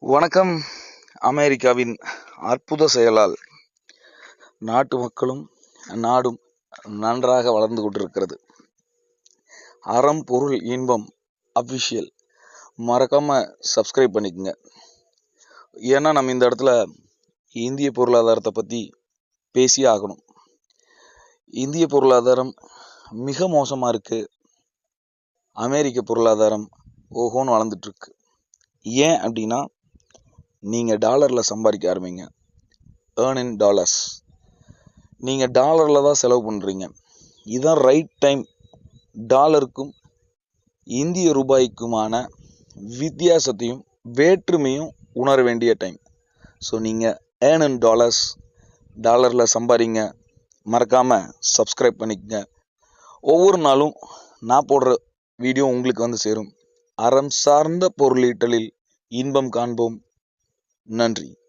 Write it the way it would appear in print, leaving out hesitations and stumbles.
வணக்கம். அமெரிக்காவின் அற்புத செயலால் நாட்டு மக்களும் நாடும் நன்றாக வளர்ந்து கொண்டிருக்கிறது. அறம் பொருள் இன்பம் அஃபிஷியல் மறக்காம சப்ஸ்கிரைப் பண்ணிக்கோங்க. ஏன்னா நம்ம இந்த இடத்துல இந்திய பொருளாதாரத்தை பற்றி பேசியே ஆகணும். இந்திய பொருளாதாரம் மிக மோசமாக இருக்குது. அமெரிக்க பொருளாதாரம் ஓஹோன்னு வளர்ந்துட்டுருக்கு. ஏன் அப்படின்னா, நீங்கள் டாலரில் சம்பாதிக்க ஆரம்பிங்க. ஏர்ன் இன் டாலர்ஸ். நீங்கள் டாலரில் தான் செலவு பண்ணுறீங்க. இதுதான் ரைட் டைம். டாலருக்கும் இந்திய ரூபாய்க்குமான வித்தியாசத்தையும் வேற்றுமையும் உணர வேண்டிய டைம். ஸோ நீங்கள் ஏர்ன் இன் டாலர்ஸ், டாலரில் சம்பாதிங்க. மறக்காமல் சப்ஸ்கிரைப் பண்ணிக்கங்க. ஒவ்வொரு நாளும் நான் போடுற வீடியோ உங்களுக்கு வந்து சேரும். அறம் சார்ந்த பொருளீட்டலில் இன்பம் காண்போம். நன்றி.